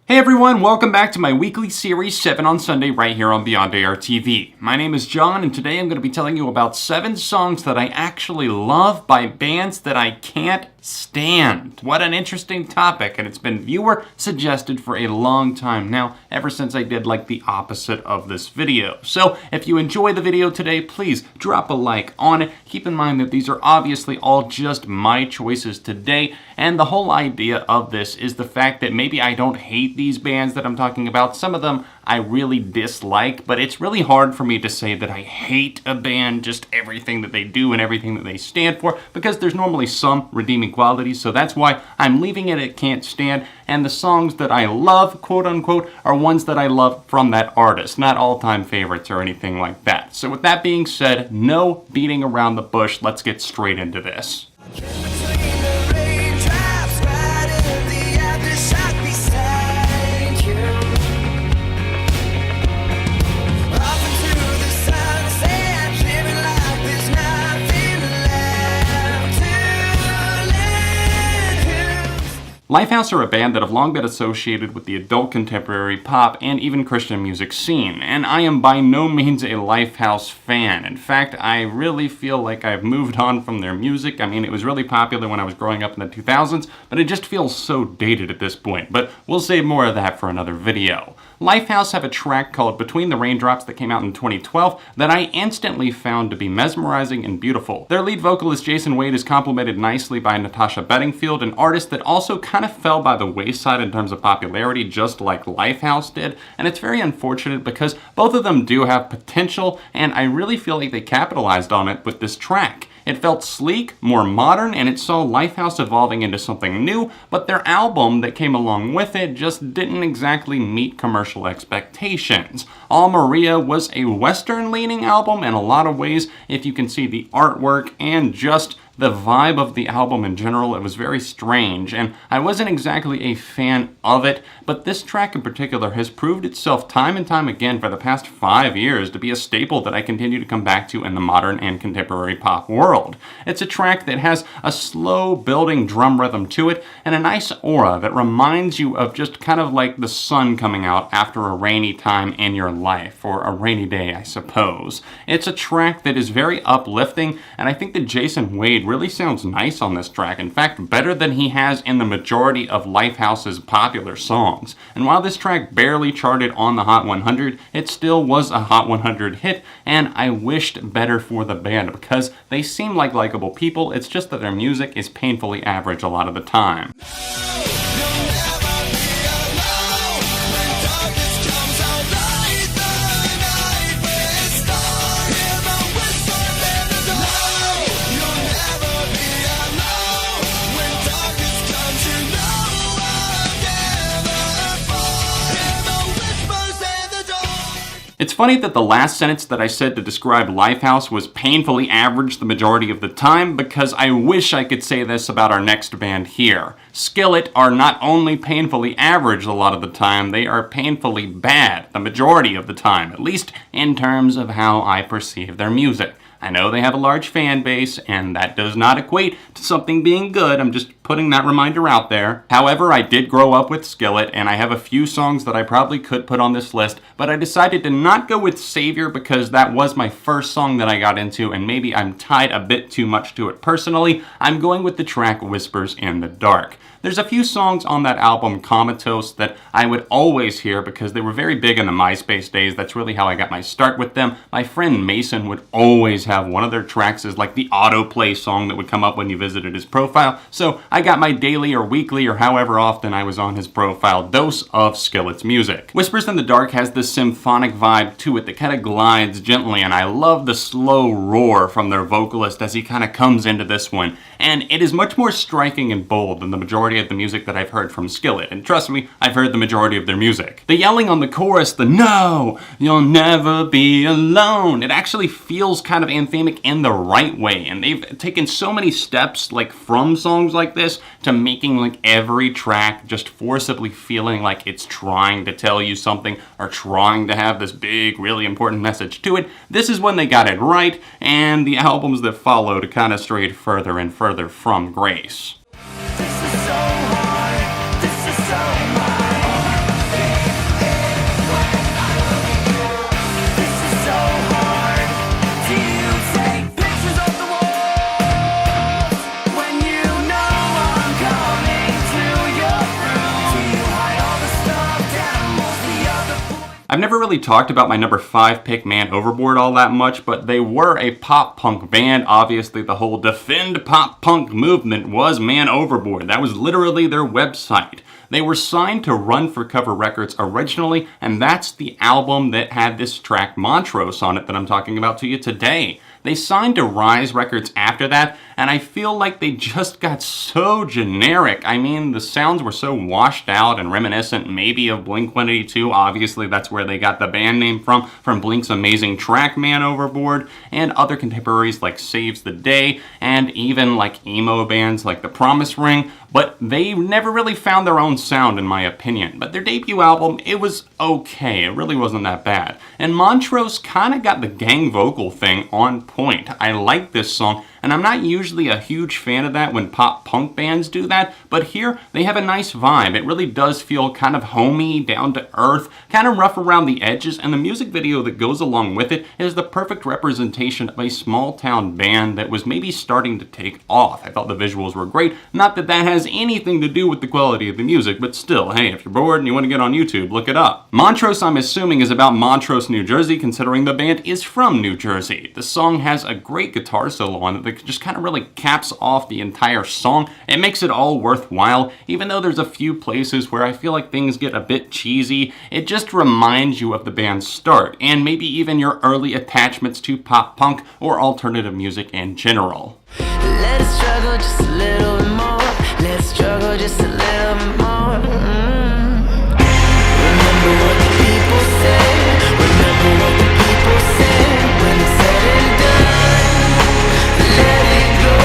Hey everyone, welcome back to my weekly series 7 on Sunday right here on Beyond ARTV. My name is John and today I'm going to be telling you about 7 songs that I actually love by bands that I can't stand. What an interesting topic, and it's been viewer suggested for a long time now, ever since I did like the opposite of this video. So if you enjoy the video today, please drop a like on it. Keep in mind that these are obviously all just my choices today, and the whole idea of this is the fact that maybe I don't hate these bands that I'm talking about. Some of them I really dislike, but it's really hard for me to say that I hate a band, just everything that they do and everything that they stand for, because there's normally some redeeming qualities, so that's why I'm leaving it at can't stand, and the songs that I love, quote unquote, are ones that I love from that artist, not all-time favorites or anything like that. So with that being said, no beating around the bush, let's get straight into this. Lifehouse are a band that have long been associated with the adult contemporary pop and even Christian music scene, and I am by no means a Lifehouse fan. In fact, I really feel like I've moved on from their music. I mean, it was really popular when I was growing up in the 2000s, but it just feels so dated at this point. But we'll save more of that for another video. Lifehouse have a track called Between the Raindrops that came out in 2012 that I instantly found to be mesmerizing and beautiful. Their lead vocalist Jason Wade is complemented nicely by Natasha Bedingfield, an artist that also kind of fell by the wayside in terms of popularity, just like Lifehouse did, and it's very unfortunate because both of them do have potential, and I really feel like they capitalized on it with this track. It felt sleek, more modern, and it saw Lifehouse evolving into something new, but their album that came along with it just didn't exactly meet commercial expectations. All Maria was a Western-leaning album in a lot of ways. If you can see the artwork and just the vibe of the album in general, it was very strange, and I wasn't exactly a fan of it, but this track in particular has proved itself time and time again for the past 5 years to be a staple that I continue to come back to in the modern and contemporary pop world. It's a track that has a slow building drum rhythm to it and a nice aura that reminds you of just kind of like the sun coming out after a rainy time in your life, or a rainy day, I suppose. It's a track that is very uplifting, and I think that Jason Wade really sounds nice on this track. In fact, better than he has in the majority of Lifehouse's popular songs. And while this track barely charted on the Hot 100, it still was a Hot 100 hit, and I wished better for the band because they seem like likable people. It's just that their music is painfully average a lot of the time. It's funny that the last sentence that I said to describe Lifehouse was painfully average the majority of the time, because I wish I could say this about our next band here. Skillet are not only painfully average a lot of the time, they are painfully bad the majority of the time, at least in terms of how I perceive their music. I know they have a large fan base, and that does not equate to something being good. I'm just putting that reminder out there. However, I did grow up with Skillet, and I have a few songs that I probably could put on this list, but I decided to not go with Savior because that was my first song that I got into, and maybe I'm tied a bit too much to it personally. I'm going with the track Whispers in the Dark. There's a few songs on that album, Comatose, that I would always hear because they were very big in the MySpace days. That's really how I got my start with them. My friend Mason would always have one of their tracks as like the autoplay song that would come up when you visited his profile. So I got my daily or weekly or however often I was on his profile dose of Skillet's music. Whispers in the Dark has this symphonic vibe to it that kind of glides gently, and I love the slow roar from their vocalist as he kind of comes into this one. And it is much more striking and bold than the majority of the music that I've heard from Skillet. And trust me, I've heard the majority of their music. The yelling on the chorus, the "No, you'll never be alone," it actually feels kind of anthemic in the right way. And they've taken so many steps like from songs like this to making like every track just forcibly feeling like it's trying to tell you something or trying to have this big, really important message to it. This is when they got it right, and the albums that followed kind of strayed further and further from grace. This is so hard, this is so hard. I've never really talked about my number 5 pick, Man Overboard, all that much, but they were a pop-punk band. Obviously, the whole defend pop-punk movement was Man Overboard. That was literally their website. They were signed to Run for Cover Records originally, and that's the album that had this track Montrose on it that I'm talking about to you today. They signed to Rise Records after that, and I feel like they just got so generic. I mean, the sounds were so washed out and reminiscent maybe of Blink-182. Obviously, that's where they got the band name from Blink's amazing track Man Overboard, and other contemporaries like Saves the Day, and even like emo bands like The Promise Ring. But they never really found their own sound, in my opinion. But their debut album, it was okay. It really wasn't that bad. And Montrose kind of got the gang vocal thing on point. I like this song, and I'm not usually a huge fan of that when pop-punk bands do that, but here they have a nice vibe. It really does feel kind of homey, down to earth, kind of rough around the edges, and the music video that goes along with it is the perfect representation of a small-town band that was maybe starting to take off. I thought the visuals were great. Not that that has anything to do with the quality of the music, but still, hey, if you're bored and you want to get on YouTube, look it up. Montrose, I'm assuming, is about Montrose, New Jersey, considering the band is from New Jersey. The song has a great guitar solo on it that just kind of really caps off the entire song. It makes it all worthwhile, even though there's a few places where I feel like things get a bit cheesy. It just reminds you of the band's start, and maybe even your early attachments to pop-punk or alternative music in general. Let us struggle just a little bit more. Let's struggle just a little bit more. Remember what the people say. Remember what the people say. When it's said and done, let it go.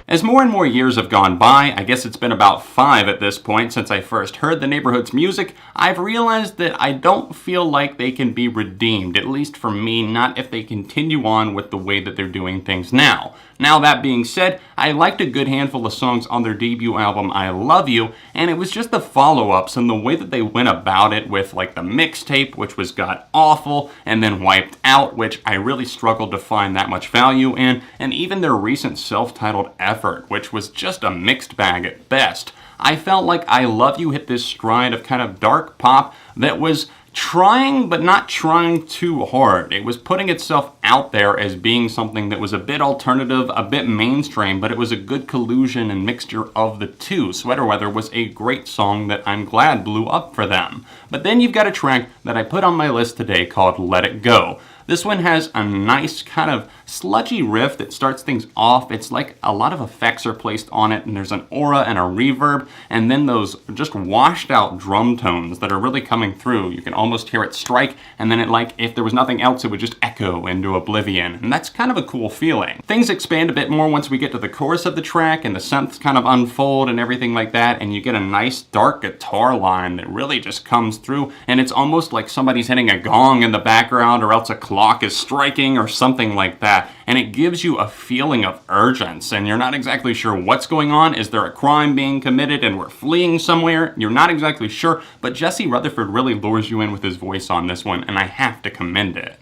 As more and more years have gone by, I guess it's been about 5 at this point since I first heard the Neighborhood's music, I've realized that I don't feel like they can be redeemed, at least for me, not if they continue on with the way that they're doing things now. Now, that being said, I liked a good handful of songs on their debut album, I Love You, and it was just the follow-ups and the way that they went about it with like the mixtape, which was god-awful, and then Wiped Out, which I really struggled to find that much value in, and even their recent self-titled Effort, which was just a mixed bag at best. I felt like I Love You hit this stride of kind of dark pop that was trying, but not trying too hard. It was putting itself out there as being something that was a bit alternative, a bit mainstream, but it was a good collusion and mixture of the two. Sweater Weather was a great song that I'm glad blew up for them. But then you've got a track that I put on my list today called Let It Go. This one has a nice kind of sludgy riff that starts things off. It's like a lot of effects are placed on it, and there's an aura and a reverb, and then those just washed out drum tones that are really coming through. You can almost hear it strike, and then it, like if there was nothing else, it would just echo into oblivion, and that's kind of a cool feeling. Things expand a bit more once we get to the chorus of the track, and the synths kind of unfold and everything like that, and you get a nice dark guitar line that really just comes through, and it's almost like somebody's hitting a gong in the background, or else a clock is striking or something like that, and it gives you a feeling of urgency, and you're not exactly sure what's going on. Is there a crime being committed and we're fleeing somewhere? You're not exactly sure, but Jesse Rutherford really lures you in with his voice on this one, and I have to commend it.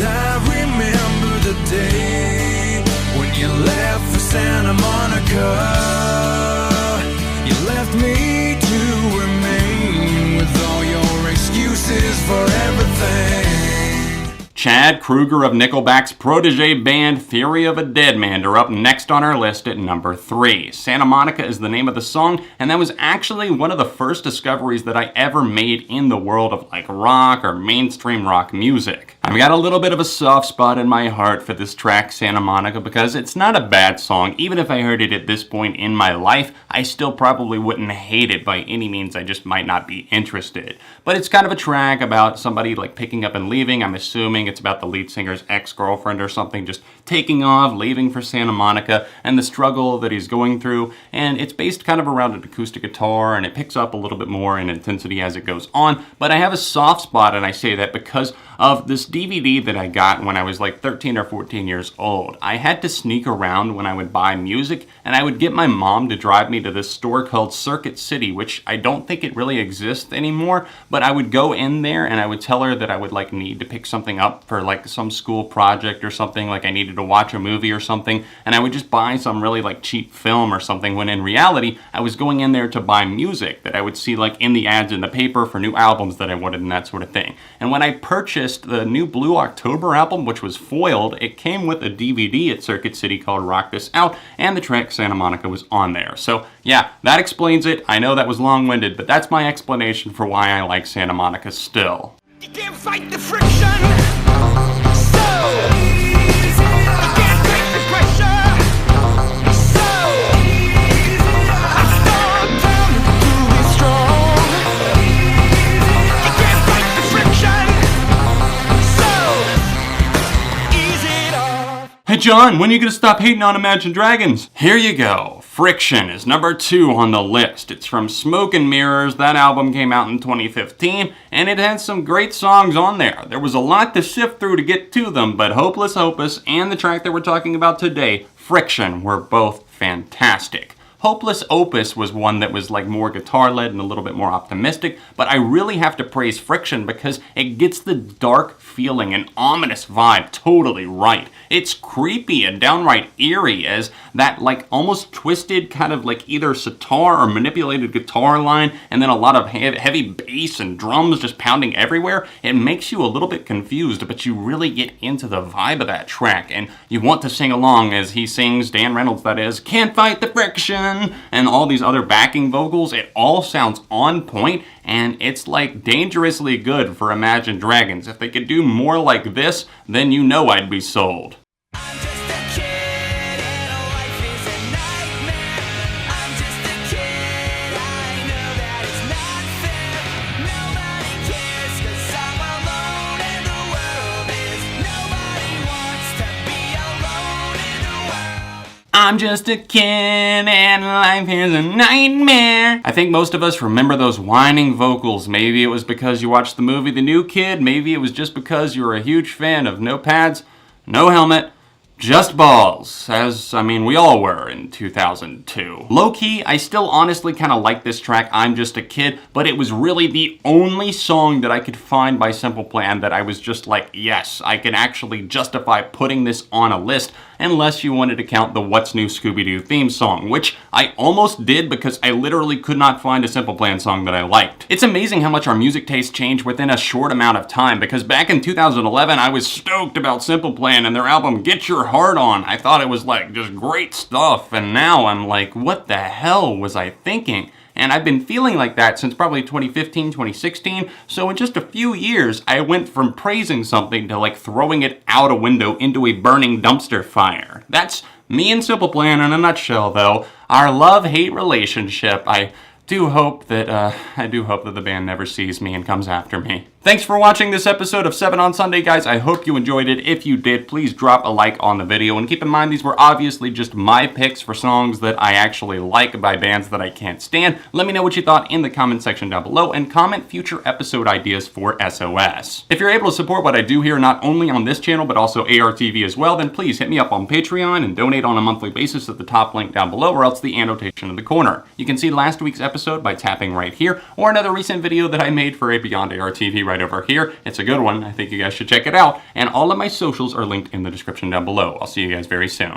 I remember the day when you left for Santa Monica. You left me to remain with all your excuses for everything. Chad Kroeger of Nickelback's protege band Theory of a Deadman are up next on our list at number 3. Santa Monica is the name of the song, and that was actually one of the first discoveries that I ever made in the world of like rock or mainstream rock music. I've got a little bit of a soft spot in my heart for this track, Santa Monica, because it's not a bad song. Even if I heard it at this point in my life, I still probably wouldn't hate it by any means. I just might not be interested. But it's kind of a track about somebody like picking up and leaving. I'm assuming it's about the lead singer's ex-girlfriend or something, just taking off, leaving for Santa Monica, and the struggle that he's going through. And it's based kind of around an acoustic guitar, and it picks up a little bit more in intensity as it goes on. But I have a soft spot, and I say that because of this DVD that I got when I was like 13 or 14 years old. I had to sneak around when I would buy music, and I would get my mom to drive me to this store called Circuit City, which I don't think it really exists anymore, but I would go in there and I would tell her that I would like need to pick something up for like some school project or something, like I needed to watch a movie or something, and I would just buy some really like cheap film or something, when in reality I was going in there to buy music that I would see like in the ads in the paper for new albums that I wanted and that sort of thing. And when I purchased the new Blue October album, which was foiled, it came with a DVD at Circuit City called Rock This Out, and the track Santa Monica was on there. So yeah, that explains it. I know that was long-winded, but that's my explanation for why I like Santa Monica still. You can't fight the friction, so easy. You can't take the pressure, so easy. I start to be strong. You can't fight the friction, so easy. Hey John, when are you gonna stop hating on Imagine Dragons? Here you go. Friction is number 2 on the list. It's from Smoke and Mirrors. That album came out in 2015, and it had some great songs on there. There was a lot to sift through to get to them, but Hopeless Opus and the track that we're talking about today, Friction, were both fantastic. Hopeless Opus was one that was like more guitar-led and a little bit more optimistic, but I really have to praise Friction because it gets the dark feeling and ominous vibe totally right. It's creepy and downright eerie as that like almost twisted kind of like either sitar or manipulated guitar line, and then a lot of heavy bass and drums just pounding everywhere. It makes you a little bit confused, but you really get into the vibe of that track, and you want to sing along as he sings, Dan Reynolds that is, "Can't Fight the Friction," and all these other backing vocals. It all sounds on point, and it's like dangerously good for Imagine Dragons. If they could do more like this, then you know I'd be sold. I'm just a kid and life is a nightmare. I'm just a kid, I know that it's not fair. Nobody cares 'cause I'm alone and the world is. Nobody wants to be alone in the world. I'm just a kid and life is a nightmare. I think most of us remember those whining vocals. Maybe it was because you watched the movie The New Kid. Maybe it was just because you were a huge fan of No Pads, No Helmet, Just Balls, as, I mean, we all were in 2002. Low-key, I still honestly kind of like this track, I'm Just a Kid, but it was really the only song that I could find by Simple Plan that I was just like, yes, I can actually justify putting this on a list, unless you wanted to count the What's New Scooby-Doo theme song, which I almost did because I literally could not find a Simple Plan song that I liked. It's amazing how much our music tastes change within a short amount of time, because back in 2011, I was stoked about Simple Plan and their album Get Your Heart On. I thought it was like just great stuff, and now I'm like, what the hell was I thinking? And I've been feeling like that since probably 2015, 2016, so in just a few years, I went from praising something to like throwing it out a window into a burning dumpster fire. That's me and Simple Plan in a nutshell, though. Our love-hate relationship. I do hope that the band never sees me and comes after me. Thanks for watching this episode of 7 on Sunday, guys. I hope you enjoyed it. If you did, please drop a like on the video. And keep in mind, these were obviously just my picks for songs that I actually like by bands that I can't stand. Let me know what you thought in the comment section down below, and comment future episode ideas for SOS. If you're able to support what I do here, not only on this channel, but also ARTV as well, then please hit me up on Patreon and donate on a monthly basis at the top link down below, or else the annotation in the corner. You can see last week's episode by tapping right here, or another recent video that I made for a Beyond ARTV right over here. It's a good one. I think you guys should check it out. And all of my socials are linked in the description down below. I'll see you guys very soon.